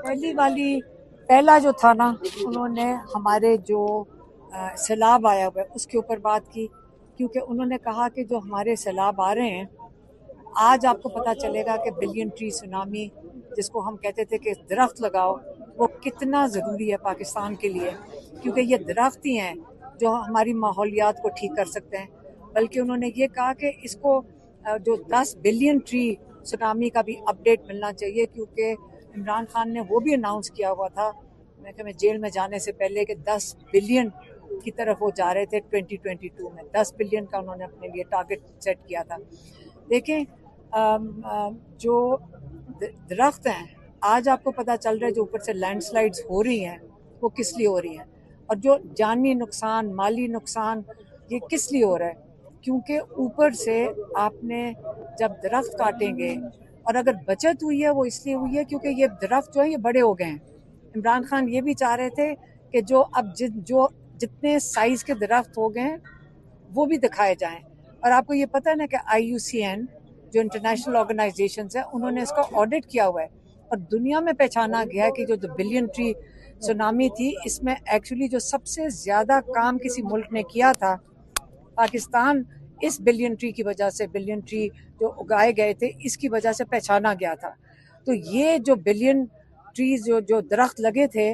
पहला जो था ना, उन्होंने हमारे जो सैलाब आया हुआ है उसके ऊपर बात की, क्योंकि उन्होंने कहा कि जो हमारे सैलाब आ रहे हैं, आज आपको पता चलेगा कि बिलियन ट्री सुनामी, जिसको हम कहते थे कि दरख्त लगाओ, वो कितना ज़रूरी है पाकिस्तान के लिए, क्योंकि ये दरख्त ही हैं जो हमारी माहौलियात को ठीक कर सकते हैं। बल्कि उन्होंने ये कहा कि इसको जो 10 बिलियन ट्री सुनामी का भी अपडेट मिलना चाहिए, क्योंकि इमरान खान ने वो भी अनाउंस किया हुआ था मैं जेल में जाने से पहले कि 10 बिलियन की तरफ वो जा रहे थे 2022 में। 10 बिलियन का उन्होंने अपने लिए टारगेट सेट किया था। देखें, जो दरख्त हैं, आज आपको पता चल रहा है जो ऊपर से लैंडस्लाइड्स हो रही हैं वो किस लिए हो रही हैं, और जो जानी नुकसान, माली नुकसान, ये किस लिए हो रहा है, क्योंकि ऊपर से आपने जब दरख्त काटेंगे, और अगर बचत हुई है वो इसलिए हुई है क्योंकि ये दरख्त जो है ये बड़े हो गए हैं। इमरान खान ये भी चाह रहे थे कि जो अब जो जितने साइज के दरख्त हो गए हैं वो भी दिखाए जाएं। और आपको ये पता है ना कि IUCN जो इंटरनेशनल ऑर्गेनाइजेशन है, उन्होंने इसका ऑडिट किया हुआ है, और दुनिया में पहचाना गया है कि जो बिलियन ट्री सुनामी थी, इसमें एक्चुअली जो सबसे ज्यादा काम किसी मुल्क ने किया था, पाकिस्तान इस बिलियन ट्री की वजह से, बिलियन ट्री जो उगाए गए थे इसकी वजह से पहचाना गया था। तो ये जो बिलियन ट्रीज जो दरख्त लगे थे,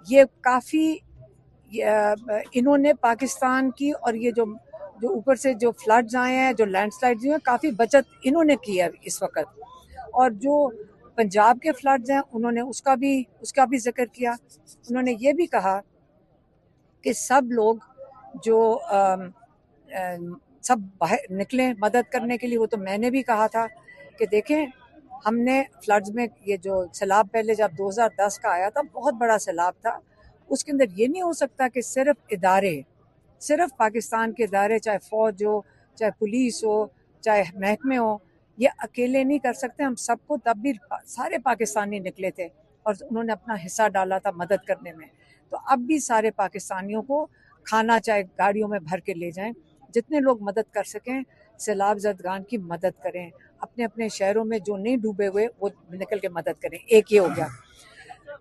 ये काफ़ी इन्होंने पाकिस्तान की, और ये जो जो ऊपर से जो फ्लड्स आए हैं, जो लैंडस्लाइड्स हुए हैं, काफ़ी बचत इन्होंने की है इस वक्त। और जो पंजाब के फ्लड्स हैं, उन्होंने उसका भी जिक्र किया। उन्होंने ये भी कहा कि सब लोग जो सब बाहर निकलें मदद करने के लिए। वो तो मैंने भी कहा था कि देखें, हमने फ्लड्स में ये जो सैलाब पहले जब 2010 का आया था, बहुत बड़ा सैलाब था, उसके अंदर ये नहीं हो सकता कि सिर्फ पाकिस्तान के इदारे, चाहे फौज हो, चाहे पुलिस हो, चाहे महकमे हो, ये अकेले नहीं कर सकते। हम सबको, तब भी सारे पाकिस्तानी निकले थे और उन्होंने अपना हिस्सा डाला था मदद करने में। तो अब भी सारे पाकिस्तानियों को खाना चाहे गाड़ियों में भर के ले जाएं, जितने लोग मदद कर सकें सैलाब ज़दगान की मदद करें। अपने अपने शहरों में जो नहीं डूबे हुए वो निकल के मदद करें। एक ये हो गया।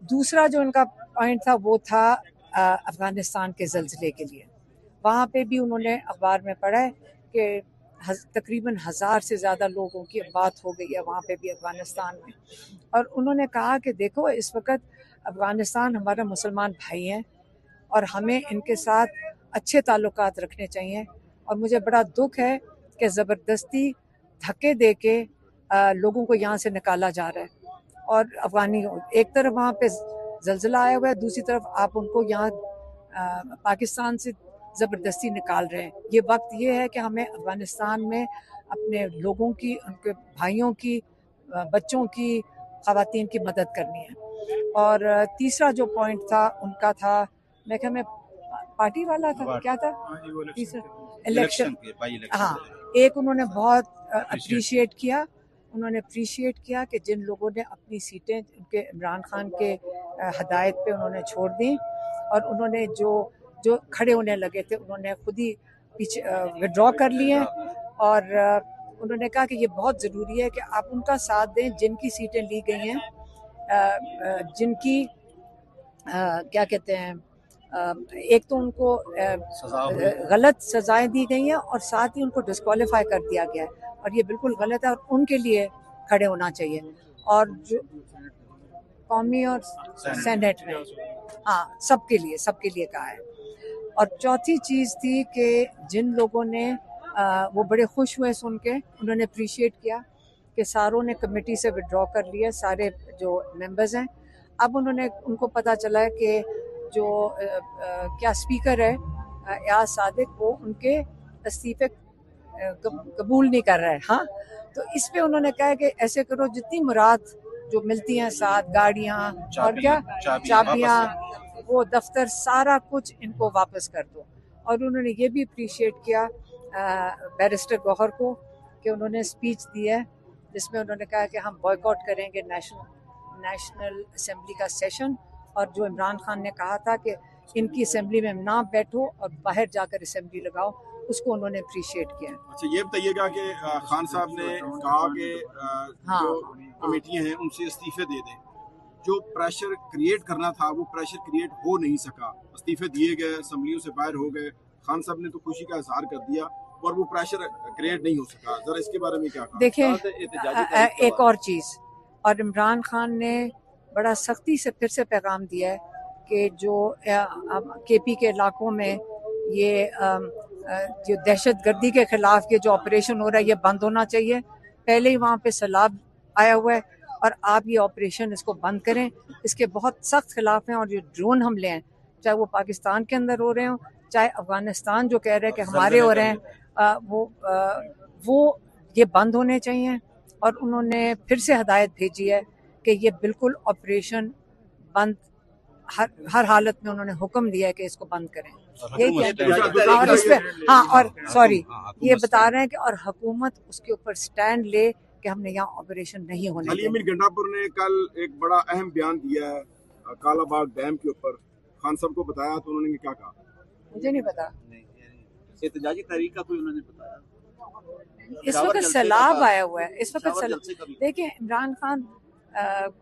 दूसरा जो उनका पॉइंट था वो था अफगानिस्तान के ज़लज़ले के लिए। वहाँ पे भी उन्होंने अखबार में पढ़ा है कि तकरीबन 1000 से ज़्यादा लोगों की बात हो गई है वहाँ पे भी, अफगानिस्तान में। और उन्होंने कहा कि देखो, इस वक्त अफगानिस्तान हमारा मुसलमान भाई हैं और हमें इनके साथ अच्छे ताल्लुकात रखने चाहिए। और मुझे बड़ा दुख है कि ज़बरदस्ती धक्के दे के लोगों को यहाँ से निकाला जा रहा है। और अफगानी, एक तरफ वहाँ पे जलजिला आया हुआ है, दूसरी तरफ आप उनको यहाँ पाकिस्तान से ज़बरदस्ती निकाल रहे हैं। ये वक्त ये है कि हमें अफगानिस्तान में अपने लोगों की, उनके भाइयों की, बच्चों की, ख़वातीन की मदद करनी है। और तीसरा जो पॉइंट था उनका था, मैं क्या, मैं पार्टी वाला था, क्या था तीसरा, इलेक्शन। हाँ, एक उन्होंने बहुत अप्रिशिएट किया, कि जिन लोगों ने अपनी सीटें उनके इमरान खान के हदायत पे उन्होंने छोड़ दी, और उन्होंने जो खड़े होने लगे थे उन्होंने खुद ही पीछे विड्रॉ कर लिए। और उन्होंने कहा कि ये बहुत ज़रूरी है कि आप उनका साथ दें जिनकी सीटें ली गई हैं, जिनकी क्या कहते हैं, एक तो उनको गलत सजाएं दी गई हैं और साथ ही उनको डिस्क्वालीफाई कर दिया गया है, और ये बिल्कुल गलत है और उनके लिए खड़े होना चाहिए। और जो कौमी और सेनेट में, हाँ, सबके लिए कहा है। और चौथी चीज़ थी कि जिन लोगों ने वो बड़े खुश हुए सुन के, उन्होंने अप्रिशिएट किया कि सारों ने कमेटी से विड्रॉ कर लिया, सारे जो मेंबर्स हैं। अब उनको पता चला है कि जो क्या स्पीकर है एयाज सादिक, वो उनके इस्तीफे कबूल नहीं कर रहा है। हाँ, तो इस पे उन्होंने कहा कि ऐसे करो, जितनी मुराद जो मिलती हैं, साथ गाड़ियाँ और क्या चाबियाँ, वो दफ्तर, सारा कुछ इनको वापस कर दो। और उन्होंने ये भी अप्रिशिएट किया बैरिस्टर गौहर को कि उन्होंने स्पीच दी है जिसमें उन्होंने कहा कि हम बॉयकॉट करेंगे नेशनल असेंबली का सेशन, और जो इमरान खान ने कहा था कि इनकी असेंबली में ना बैठो और बाहर जाकर असेंबली लगाओ, उसको उन्होंने अप्रिशिएट किया। अच्छा, ये बताइएगा कि खान साहब ने कहा कि जो कमेटियां हैं उनसे इस्तीफे दे दें, जो प्रेशर क्रिएट करना था वो प्रेशर क्रिएट हो नहीं सका, इस्तीफे दिए गए, असम्बलियों से बाहर हो गए, खान साहब ने तो खुशी का इजहार कर दिया और वो प्रेशर क्रिएट नहीं हो सका। जरा इसके बारे में क्या कहा? देखिए एक और चीज़, और इमरान खान ने बड़ा सख्ती से फिर से पैगाम दिया है कि जो केपी के इलाकों में ये जो दहशत गर्दी के खिलाफ ये जो ऑपरेशन हो रहा है ये बंद होना चाहिए। पहले ही वहाँ पे सैलाब आया हुआ है और आप ये ऑपरेशन इसको बंद करें, इसके बहुत सख्त खिलाफ हैं। और जो ड्रोन हमले हैं, चाहे वो पाकिस्तान के अंदर हो रहे हों, चाहे अफगानिस्तान जो कह रहे हैं कि हमारे हो रहे हैं, वो ये बंद होने चाहिए। और उन्होंने फिर से हदायत भेजी है कि ये बिल्कुल ऑपरेशन बंद, हर हालत में उन्होंने हुक्म दिया है कि इसको बंद करें। और इस पे और सॉरी ये बता रहे हैं कि और हुकूमत उसके ऊपर स्टैंड ले कि हमने यहाँ ऑपरेशन नहीं होने अली अमीर गंडापुर ने कल एक बड़ा अहम बयान दिया है कालाबाग डैम के ऊपर, खान साहब को बताया तो उन्होंने क्या कहा? मुझे नहीं पता। एहतजाजी तहरीक का कोई उन्होंने बताया? इस वक्त सैलाब आया हुआ है, इस वक्त देखिए इमरान खान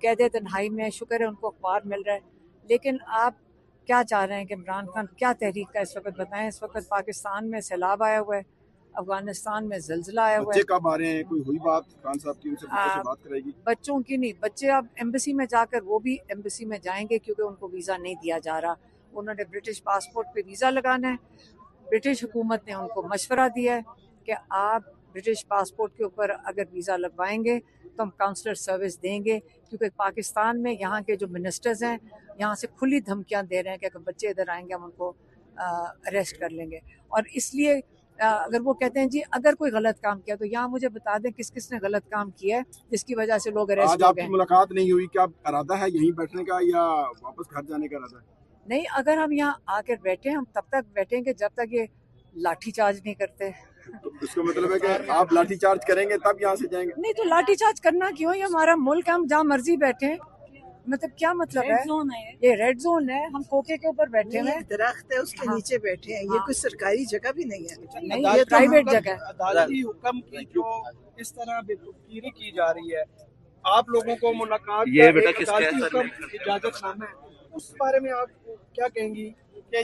कैद तन्हाई में, शुक्र है उनको अखबार मिल रहा है, लेकिन आप क्या चाह रहे हैं कि इमरान खान क्या तहरीक का इस वक्त बताएं? इस वक्त पाकिस्तान में सैलाब आया हुआ है, अफगानिस्तान में जल्जला आया हुआ है। बच्चे कब आ रहे हैं? कोई हुई बात खान साहब की? उनसे बात करेगी? बच्चों की नहीं, बच्चे अब एम्बेसी में जाकर वो भी एम्बेसी में जाएंगे क्योंकि उनको वीज़ा नहीं दिया जा रहा। उन्होंने ब्रिटिश पासपोर्ट पे वीज़ा लगाना है। ब्रिटिश हुकूमत ने उनको मशवरा दिया है कि आप ब्रिटिश पासपोर्ट के ऊपर अगर वीज़ा लगवाएंगे तो हम काउंसलर सर्विस देंगे, क्योंकि पाकिस्तान में यहाँ के जो मिनिस्टर्स हैं यहाँ से खुली धमकियाँ दे रहे हैं कि अगर बच्चे इधर आएंगे हम उनको अरेस्ट कर लेंगे। और इसलिए अगर वो कहते हैं जी अगर कोई गलत काम किया तो यहाँ मुझे बता दें किस किस ने गलत काम किया है जिसकी वजह से लोग अरेस्ट हो गए। आज आपकी मुलाकात नहीं हुई, क्या इरादा है यहीं बैठने का या वापस घर जाने का इरादा है? नहीं, अगर हम यहाँ आकर बैठे हम तब तक बैठेंगे जब तक ये लाठी चार्ज नहीं करते। तो इसका मतलब है कि आप लाठी चार्ज करेंगे तब यहाँ से जाएंगे? नहीं तो लाठी चार्ज करना क्यों? ये हमारा मुल्क है, हम जहाँ मर्जी बैठे। मतलब क्या मतलब है? ये रेड जोन है, हम कोके के ऊपर बैठे हैं, दरख्त है उसके नीचे बैठे हैं। ये कोई सरकारी जगह भी नहीं है, नहीं ये प्राइवेट जगह है। अदालती हुक्म की जो इस तरह बेतुकीरी की जा रही है, आप लोगों को मुलाकात ये बेटा अदालती हुक्म इजाजतनामा है, उस बारे में आप क्या कहेंगी कि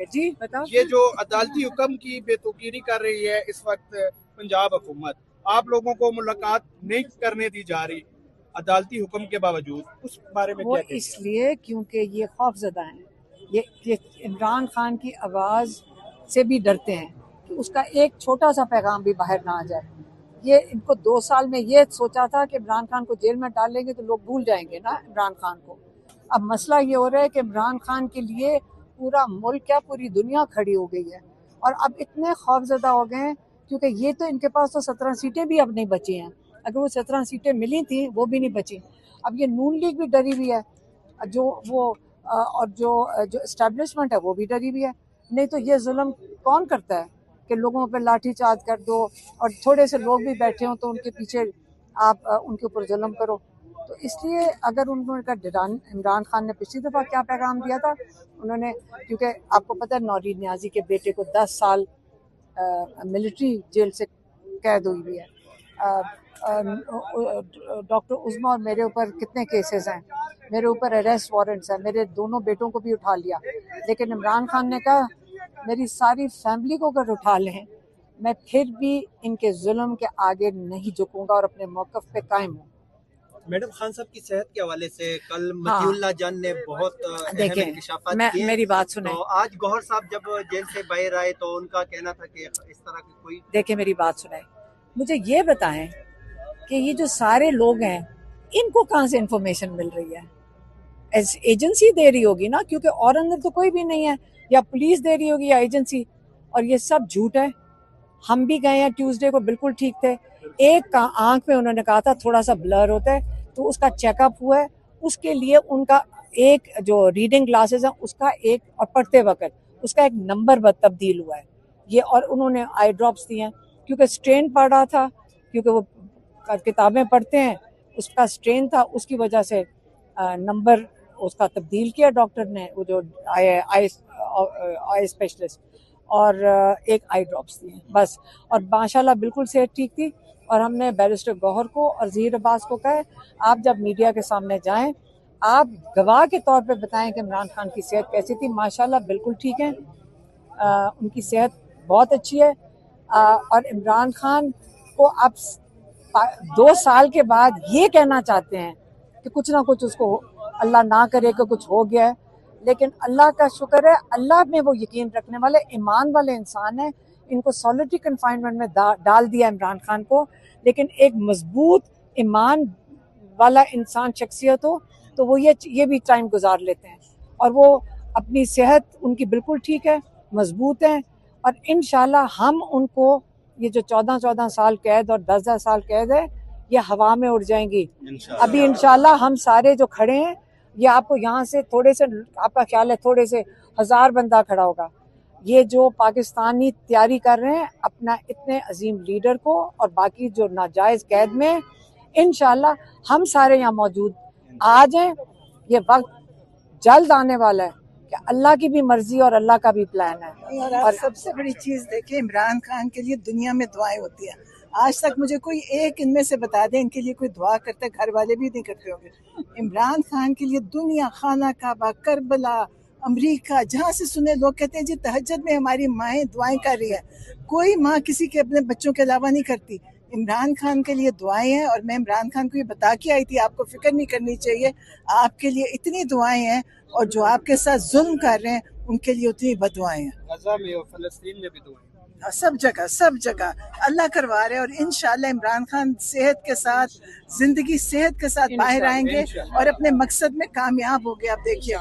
जी बताओ। ये जो अदालती हुक्म की बेतुकीरी कर रही है इस वक्त पंजाब हुकूमत, आप लोगों को मुलाकात नहीं करने दी जा रही अदालती हुक्म के बावजूद, उस बारे में वो क्या? इसलिए क्योंकि ये खौफजदा हैं, ये इमरान खान की आवाज़ से भी डरते हैं कि उसका एक छोटा सा पैगाम भी बाहर ना आ जाए। ये इनको 2 साल में ये सोचा था कि इमरान खान को जेल में डालेंगे तो लोग भूल जाएंगे ना इमरान खान को। अब मसला ये हो रहा है कि इमरान खान के लिए पूरा मुल्क क्या पूरी दुनिया खड़ी हो गई है और अब इतने खौफजदा हो गए हैं क्योंकि ये तो इनके पास तो 17 सीटें भी अब नहीं बची हैं। अगर वो 17 सीटें मिली थी वो भी नहीं बची। अब ये नून लीग भी डरी हुई है, जो वो और जो एस्टेब्लिशमेंट है वो भी डरी हुई है। नहीं तो ये जुल्म कौन करता है कि लोगों पे लाठी चार्ज कर दो और थोड़े से लोग भी बैठे हों तो उनके पीछे आप उनके ऊपर जुल्म करो। तो इसलिए अगर उन्होंने इमरान खान ने पिछली दफ़ा क्या पैगाम दिया था, उन्होंने, क्योंकि आपको पता है नौरीन न्याजी के बेटे को 10 साल मिलिट्री जेल से कैद हुई हुई है। डॉक्टर उज़मा और मेरे ऊपर कितने केसेस हैं, मेरे ऊपर अरेस्ट वारंट्स हैं, मेरे दोनों बेटों को भी उठा लिया। लेकिन इमरान खान ने कहा मेरी सारी फैमिली को अगर उठा लें मैं फिर भी इनके जुल्म के आगे नहीं झुकूंगा और अपने मौक़िफ़ पे कायम हूँ। मैडम, खान साहब की सेहत के हवाले से कल मतीउल्लाह जान ने बहुत अहम इंकशाफात किए। मेरी बात सुने। तो आज गौहर साहब जब जेल से बाहर आए तो उनका कहना था कि इस तरह की कोई, देखिए मेरी बात सुने, मुझे ये बताएं कि ये जो सारे लोग हैं इनको कहाँ से इंफॉर्मेशन मिल रही है? एजेंसी दे रही होगी ना, क्योंकि और अंदर तो कोई भी नहीं है, या पुलिस दे रही होगी या एजेंसी, और ये सब झूठ है। हम भी गए हैं ट्यूसडे को, बिल्कुल ठीक थे। एक आंख में उन्होंने कहा था थोड़ा सा ब्लर होता है तो उसका चेकअप हुआ है, उसके लिए उनका एक जो रीडिंग ग्लासेस है उसका एक, और पढ़ते वक्त उसका एक नंबर तब्दील हुआ है ये, और उन्होंने आई ड्रॉप्स दिए हैं क्योंकि स्ट्रेन पड़ रहा था, क्योंकि वो किताबें पढ़ते हैं, उसका स्ट्रेन था, उसकी वजह से नंबर उसका तब्दील किया डॉक्टर ने, वो जो आई स्पेशलिस्ट। और एक आई ड्रॉप्स दिए बस। और माशाल्लाह बिल्कुल सेहत ठीक थी। और हमने बैरिस्टर गौहर को और ज़हीर अब्बास को कहा, आप जब मीडिया के सामने जाएं, आप गवाह के तौर पे बताएं कि इमरान खान की सेहत कैसी थी। माशाल्लाह बिल्कुल ठीक है, उनकी सेहत बहुत अच्छी है। और इमरान खान को अब 2 साल के बाद ये कहना चाहते हैं कि कुछ ना कुछ उसको अल्लाह ना करे कि कुछ हो गया है, लेकिन अल्लाह का शुक्र है, अल्लाह में वो यकीन रखने वाले ईमान वाले इंसान हैं। इनको सॉलिटरी कन्फाइनमेंट में डाल दिया इमरान खान को, लेकिन एक मजबूत ईमान वाला इंसान शख्सियत हो तो वो ये भी टाइम गुजार लेते हैं। और वो अपनी सेहत उनकी बिल्कुल ठीक है, मजबूत है। और इंशाल्लाह हम उनको ये जो 14 साल कैद और 10 साल कैद है, ये हवा में उड़ जाएंगी। अभी इंशाल्लाह हम सारे जो खड़े हैं, ये आपको यहाँ से थोड़े से, आपका ख्याल है थोड़े से 1000 बंदा खड़ा होगा। ये जो पाकिस्तानी तैयारी कर रहे हैं अपना इतने अजीम लीडर को और बाकी जो नाजायज कैद में, इंशाल्लाह हम सारे यहाँ मौजूद आ जाएं। ये वक्त जल्द आने वाला है कि अल्लाह की भी मर्जी और अल्लाह का भी प्लान है। और सबसे बड़ी चीज देखिए, इमरान खान के लिए दुनिया में दुआएं होती है। आज तक मुझे कोई एक इनमें से बता दे इनके लिए कोई दुआ करते, घर वाले भी नहीं करते होंगे। इमरान खान के लिए दुनिया, खाना काबा, करबला, अमेरिका, जहाँ से सुने लोग कहते हैं जी तहज्जुद में हमारी माएँ दुआएं कर रही है। कोई माँ किसी के अपने बच्चों के अलावा नहीं करती। इमरान खान के लिए दुआएं हैं। और मैं इमरान खान को ये बता के आई थी, आपको फिक्र नहीं करनी चाहिए, आपके लिए इतनी दुआएं हैं, और जो आपके साथ जुल्म कर रहे हैं उनके लिए उतनी बदुआएं हैं। गजा में और फलस्तीन में भी दुआएं, सब जगह अल्लाह करवा रहे हैं। और इंशाल्लाह इमरान खान सेहत के साथ, जिंदगी सेहत के साथ बाहर आएंगे और अपने मकसद में कामयाब होंगे। आप देखिए।